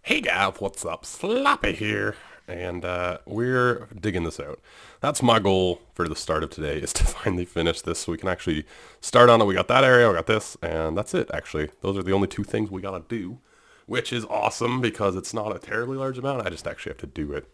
Hey guys, what's up? Sloppy here, and we're digging this out. That's my goal for the start of today, is to finally finish this so we can actually start on it. We got that area, we got this, and that's it actually. Those are the only two things we gotta do, which is awesome because it's not a terribly large amount. I just actually have to do it.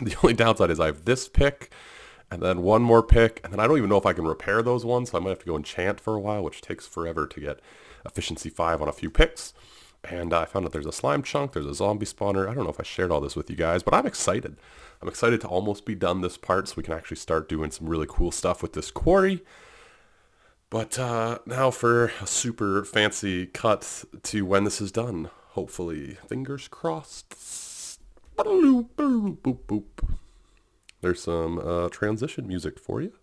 The only downside is I have this pick, and then one more pick, and then I don't even know if I can repair those ones, so I might have to go enchant for a while, which takes forever to get efficiency 5 on a few picks. And I found out there's a slime chunk, there's a zombie spawner. I don't know if I shared all this with you guys, but I'm excited. I'm excited to almost be done this part so we can actually start doing some really cool stuff with this quarry. But now for a super fancy cut to when this is done. Hopefully, fingers crossed. Boop, boop, boop. There's some transition music for you.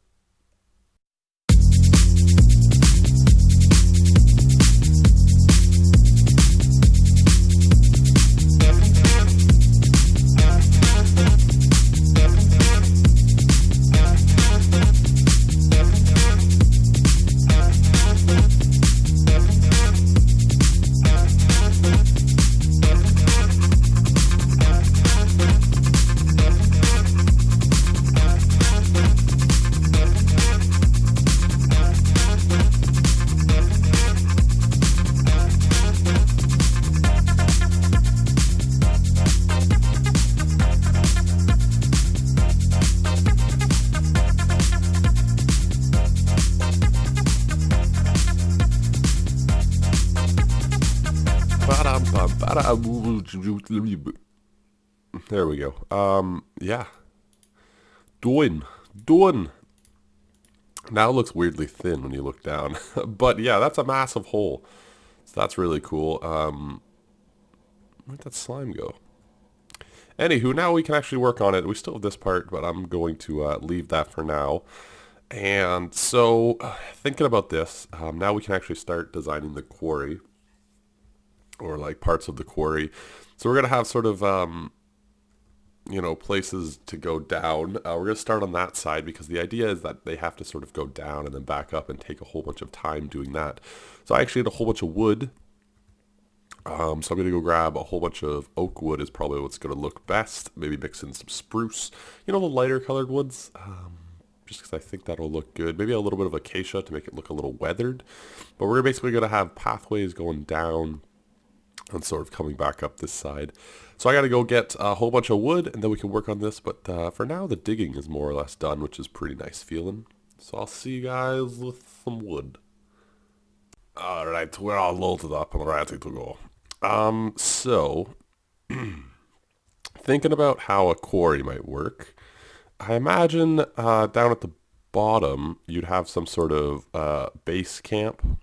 There we go. Yeah. Doing. Now it looks weirdly thin when you look down. But yeah, that's a massive hole. So that's really cool. Where'd that slime go? Anywho, now we can actually work on it. We still have this part, but I'm going to leave that for now. And so, thinking about this, now we can actually start designing the quarry, or like parts of the quarry. So we're going to have sort of, places to go down. We're going to start on that side because the idea is that they have to sort of go down and then back up and take a whole bunch of time doing that. So I actually had a whole bunch of wood. So I'm going to go grab a whole bunch of oak wood is probably what's going to look best. Maybe mix in some spruce. You know, the lighter colored woods? Just because I think that'll look good. Maybe a little bit of acacia to make it look a little weathered. But we're basically going to have pathways going down and sort of coming back up this side. So I got to go get a whole bunch of wood and then we can work on this. But for now, the digging is more or less done, which is pretty nice feeling. So I'll see you guys with some wood. Alright, we're all loaded up and ready to go. So, thinking about how a quarry might work, I imagine down at the bottom you'd have some sort of base camp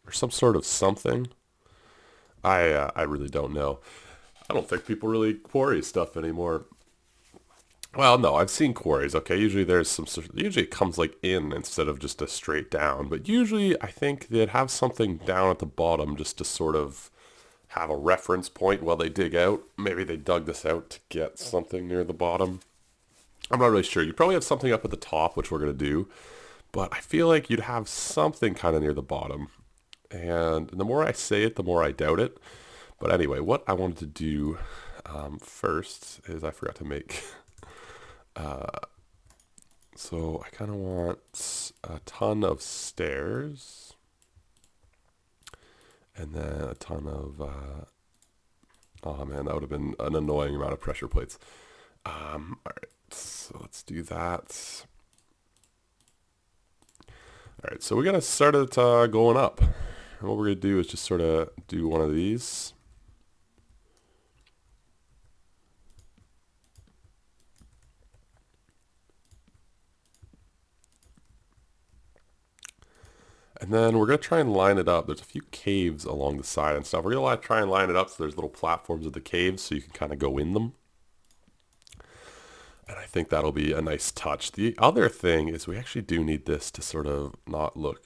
or some sort of something. I really don't know. I don't think people really quarry stuff anymore. Well, no, I've seen quarries. Okay, usually there's some sort of, usually it comes like in instead of just a straight down. But usually I think they'd have something down at the bottom just to sort of have a reference point while they dig out. Maybe they dug this out to get something near the bottom. I'm not really sure. You probably have something up at the top, which we're going to do. But I feel like you'd have something kind of near the bottom. And the more I say it, the more I doubt it. But anyway, what I wanted to do first is I forgot to make... so I kind of want a ton of stairs. And then a ton of... oh man, that would have been an annoying amount of pressure plates. Alright, so let's do that. Alright, so we're going to start it going up. And what we're going to do is just sort of do one of these. And then we're going to try and line it up. There's a few caves along the side and stuff. We're going to try and line it up so there's little platforms of the caves so you can kind of go in them. And I think that'll be a nice touch. The other thing is we actually do need this to sort of not look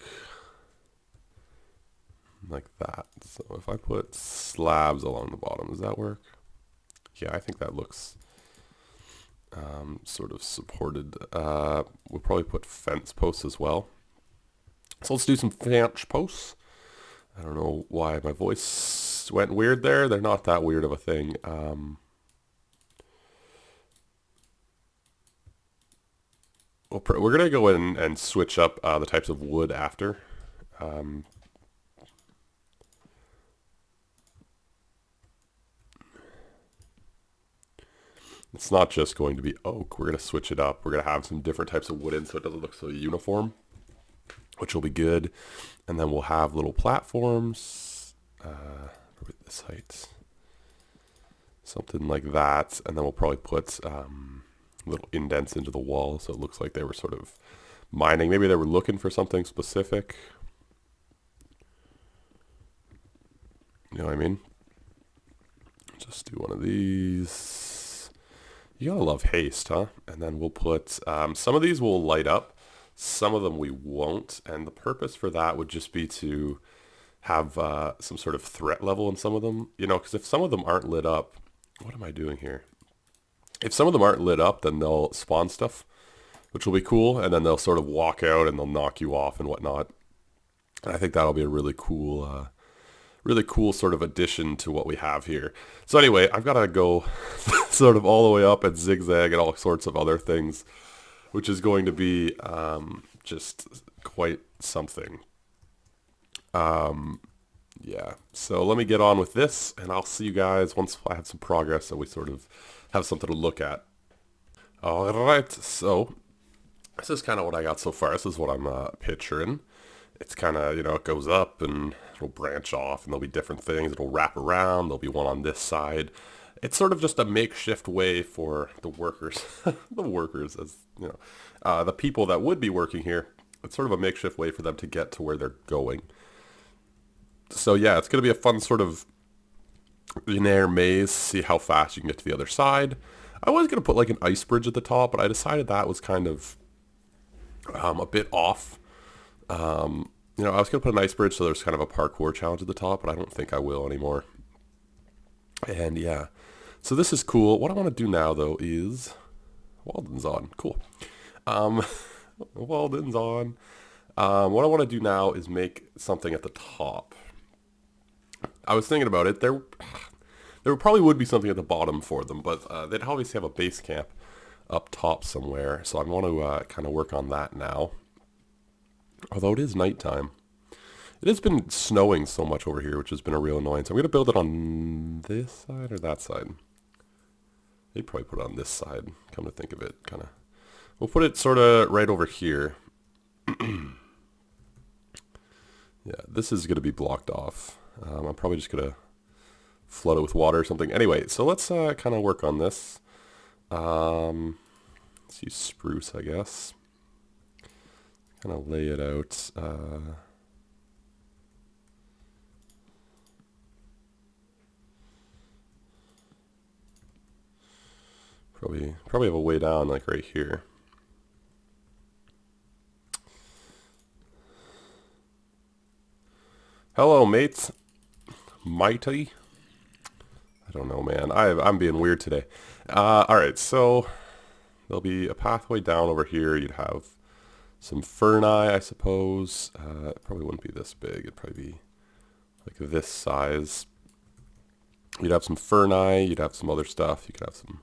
like that. So if I put slabs along the bottom, does that work? Yeah, I think that looks sort of supported. We'll probably put fence posts as well. So let's do some fence posts. I don't know why my voice just went weird there. They're not that weird of a thing. We're going to go in and switch up the types of wood after. Um, it's not just going to be oak. We're going to switch it up. We're going to have some different types of wood in so it doesn't look so uniform, which will be good. And then we'll have little platforms. Probably this height. Something like that. And then we'll probably put little indents into the wall so it looks like they were sort of mining. Maybe they were looking for something specific. You know what I mean? Just do one of these. You gotta love haste, huh? And then we'll put, some of these will light up. Some of them we won't. And the purpose for that would just be to have some sort of threat level in some of them. You know, because if some of them aren't lit up, what am I doing here? If some of them aren't lit up, then they'll spawn stuff, which will be cool. And then they'll sort of walk out and they'll knock you off and whatnot. And I think that'll be a really cool sort of addition to what we have here. So anyway, I've got to go sort of all the way up and zigzag and all sorts of other things, which is going to be just quite something. Yeah, so let me get on with this, and I'll see you guys once I have some progress so we sort of have something to look at. All right, so this is kind of what I got so far. This is what I'm picturing. It's kind of, you know, it goes up and it'll branch off and there'll be different things. It'll wrap around. There'll be one on this side. It's sort of just a makeshift way for the workers, the workers, as you know, the people that would be working here. It's sort of a makeshift way for them to get to where they're going. So yeah, it's going to be a fun sort of linear maze. See how fast you can get to the other side. I was going to put like an ice bridge at the top, but I decided that was kind of a bit off. You know, I was going to put an ice bridge so there's kind of a parkour challenge at the top, but I don't think I will anymore. And yeah, so this is cool. What I want to do now, though, is... Walden's on. Cool. Walden's on. What I want to do now is make something at the top. I was thinking about it. There probably would be something at the bottom for them, but they'd obviously have a base camp up top somewhere. So I want to kind of work on that now. Although it is nighttime. It has been snowing so much over here, which has been a real annoyance. I'm going to build it on this side or that side. They'd probably put it on this side, come to think of it. Kind of. We'll put it sort of right over here. Yeah, this is going to be blocked off. I'm probably just going to flood it with water or something. Anyway, so let's kind of work on this. Let's use spruce, I guess. Kind of lay it out. Probably have a way down, like right here. Hello, mates. Mighty. I don't know, man. I'm being weird today. All right, so there'll be a pathway down over here. You'd have some ferni, I suppose. It probably wouldn't be this big. It'd probably be like this size. You'd have some ferni. You'd have some other stuff. You could have some...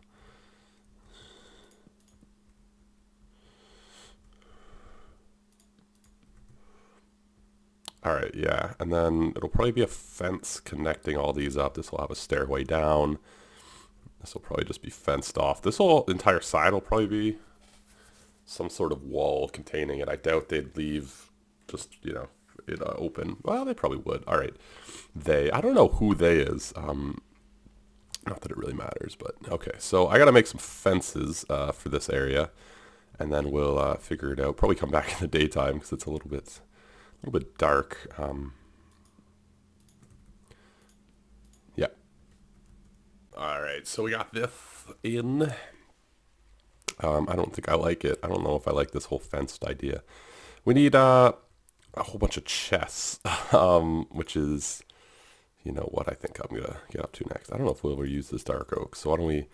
All right, yeah, and then it'll probably be a fence connecting all these up. This will have a stairway down. This will probably just be fenced off. This whole entire side will probably be some sort of wall containing it. I doubt they'd leave just, you know, it open. Well, they probably would. All right, I don't know who they is. Not that it really matters, but okay. So I got to make some fences for this area, and then we'll figure it out. Probably come back in the daytime because it's a little bit dark. Yeah. All right, so we got this in. I don't think I like it. I don't know if I like this whole fenced idea. We need a whole bunch of chests, which is, you know what I think I'm gonna get up to next. I don't know if we'll ever use this dark oak, so why don't we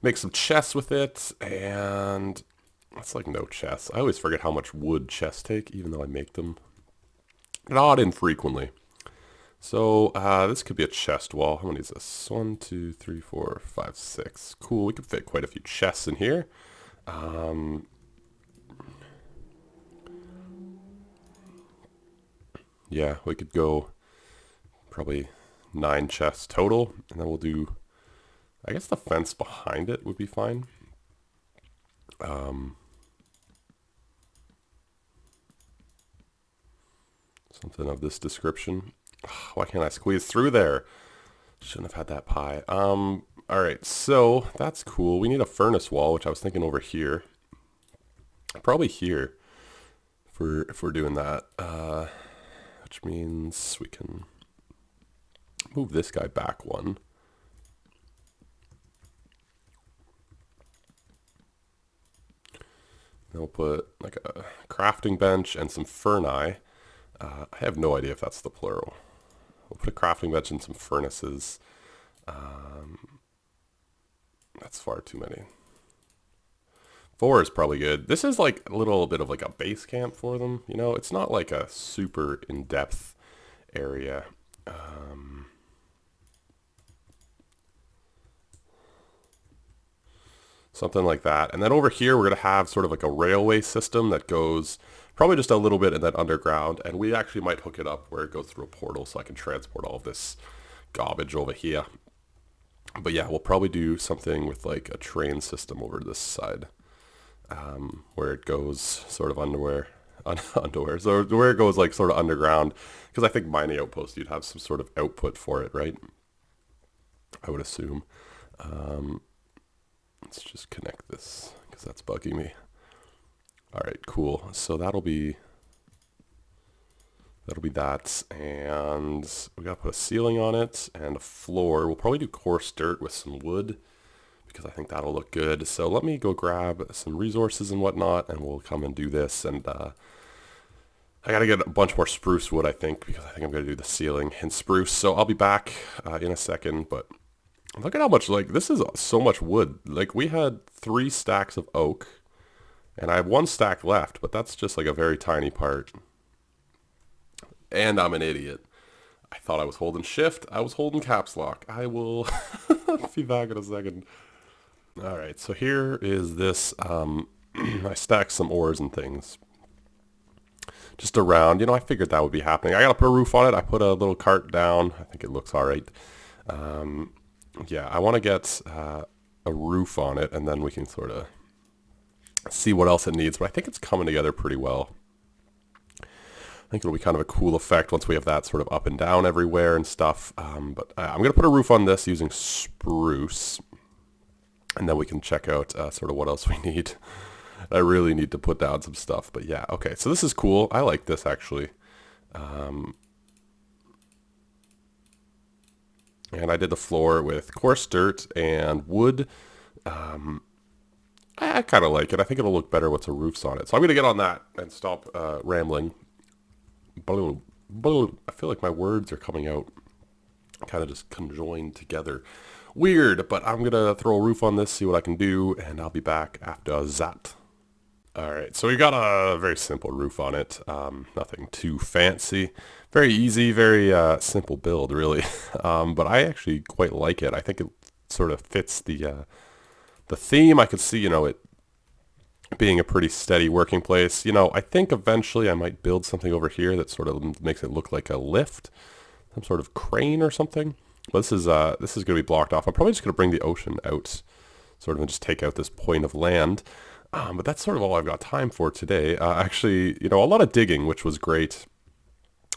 make some chests with it? And it's like no chests. I always forget how much wood chests take, even though I make them not infrequently. So this could be a chest wall. How many is this? 1, 2, 3, 4, 5, 6. Cool. We could fit quite a few chests in here. Yeah, we could go probably 9 chests total, and then we'll do. I guess the fence behind it would be fine. Something of this description. Why can't I squeeze through there? Shouldn't have had that pie. All right, so that's cool. We need a furnace wall, which I was thinking over here. Probably here if we're doing that. Which means we can move this guy back one. Then we'll put like a crafting bench and some ferni. I have no idea if that's the plural. We'll put a crafting bench and some furnaces. That's far too many. 4 is probably good. This is like a little bit of like a base camp for them. You know, it's not like a super in-depth area. Something like that. And then over here, we're going to have sort of like a railway system that goes probably just a little bit and then underground. And we actually might hook it up where it goes through a portal so I can transport all of this garbage over here. But yeah, we'll probably do something with like a train system over this side. Where it goes sort of underwear, so where it goes like sort of underground, because I think mining outpost you'd have some sort of output for it, right? I would assume. Let's just connect this because that's bugging me. All right, cool. So that'll be that, and we gotta put a ceiling on it and a floor. We'll probably do coarse dirt with some wood, because I think that'll look good. So let me go grab some resources and whatnot, and we'll come and do this. And I gotta get a bunch more spruce wood, I think, because I think I'm gonna do the ceiling in spruce. So I'll be back in a second, but look at how much, like, this is so much wood. Like, we had 3 stacks of oak, and I have 1 stack left, but that's just like a very tiny part. And I'm an idiot. I thought I was holding shift. I was holding caps lock. I will be back in a second. All right, so here is this. I stacked some ores and things just around. You know, I figured that would be happening. I got to put a roof on it. I put a little cart down. I think it looks all right. Yeah, I want to get a roof on it, and then we can sort of see what else it needs. But I think it's coming together pretty well. I think it'll be kind of a cool effect once we have that sort of up and down everywhere and stuff. But I'm going to put a roof on this using spruce. And then we can check out sort of what else we need. I really need to put down some stuff. But yeah, okay. So this is cool. I like this, actually. And I did the floor with coarse dirt and wood. I kind of like it. I think it'll look better with the roofs on it. So I'm going to get on that and stop rambling. I feel like my words are coming out kind of just conjoined together. Weird, but I'm going to throw a roof on this, see what I can do, and I'll be back after that. Alright, so we got a very simple roof on it. Nothing too fancy. Very easy, very simple build, really. But I actually quite like it. I think it sort of fits the theme. I could see, you know, it being a pretty steady working place. You know, I think eventually I might build something over here that sort of makes it look like a lift. Some sort of crane or something. But this is going to be blocked off. I'm probably just going to bring the ocean out, sort of, and just take out this point of land. But that's sort of all I've got time for today. Actually, you know, a lot of digging, which was great.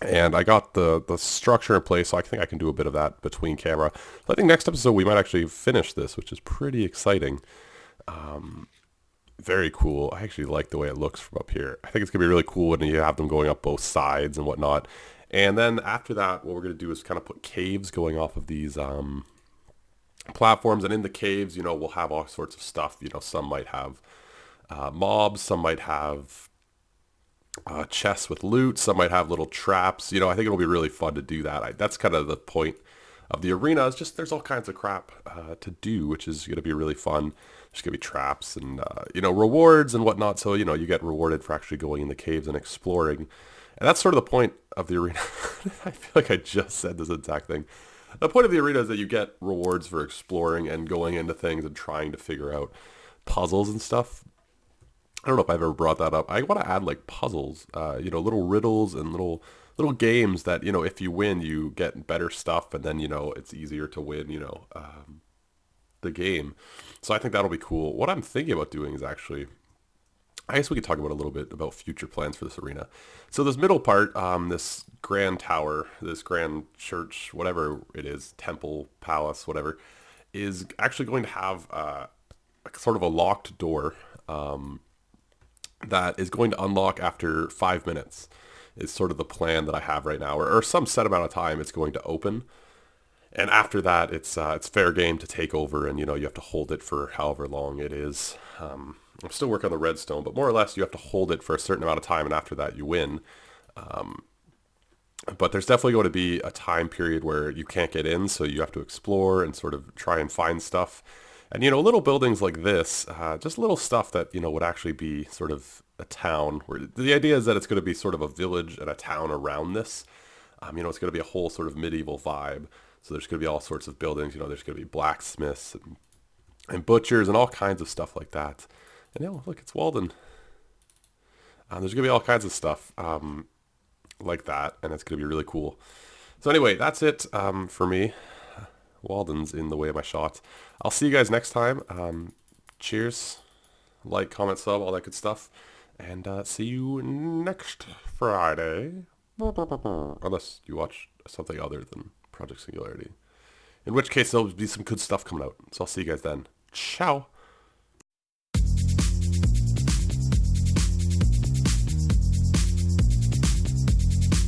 And I got the structure in place, so I think I can do a bit of that between camera. So I think next episode we might actually finish this, which is pretty exciting. Very cool. I actually like the way it looks from up here. I think it's going to be really cool when you have them going up both sides and whatnot. And then after that, what we're going to do is kind of put caves going off of these platforms. And in the caves, you know, we'll have all sorts of stuff. You know, some might have mobs, some might have chests with loot, some might have little traps. You know, I think it'll be really fun to do that. That's kind of the point of the arena. Is just there's all kinds of crap to do, which is going to be really fun. There's going to be traps and, you know, rewards and whatnot. So, you know, you get rewarded for actually going in the caves and exploring. And that's sort of the point of the arena. I feel like I just said this exact thing. The point of the arena is that you get rewards for exploring and going into things and trying to figure out puzzles and stuff. I don't know if I've ever brought that up. I want to add like puzzles, little riddles and little games that, if you win, you get better stuff, and then, it's easier to win, the game. So I think that'll be cool. What I'm thinking about doing is actually, I guess we could talk about a little bit about future plans for this arena. So this middle part, this grand tower, this grand church, whatever it is, temple, palace, whatever, is actually going to have sort of a locked door that is going to unlock after 5 minutes. Is sort of the plan that I have right now, or some set amount of time it's going to open. And after that, it's fair game to take over, and you have to hold it for however long it is. I'm still working on the redstone, but more or less you have to hold it for a certain amount of time, and after that you win. But there's definitely going to be a time period where you can't get in, so you have to explore and sort of try and find stuff. And little buildings like this, just little stuff that would actually be sort of a town. Where the idea is that it's going to be sort of a village and a town around this. It's going to be a whole sort of medieval vibe. So there's going to be all sorts of buildings. There's going to be blacksmiths and butchers and all kinds of stuff like that. And look, it's Walden. There's going to be all kinds of stuff like that, and it's going to be really cool. So anyway, that's it for me. Walden's in the way of my shot. I'll see you guys next time. Cheers. Like, comment, sub, all that good stuff. And see you next Friday. Unless you watch something other than Project Singularity. In which case, there'll be some good stuff coming out. So I'll see you guys then. Ciao.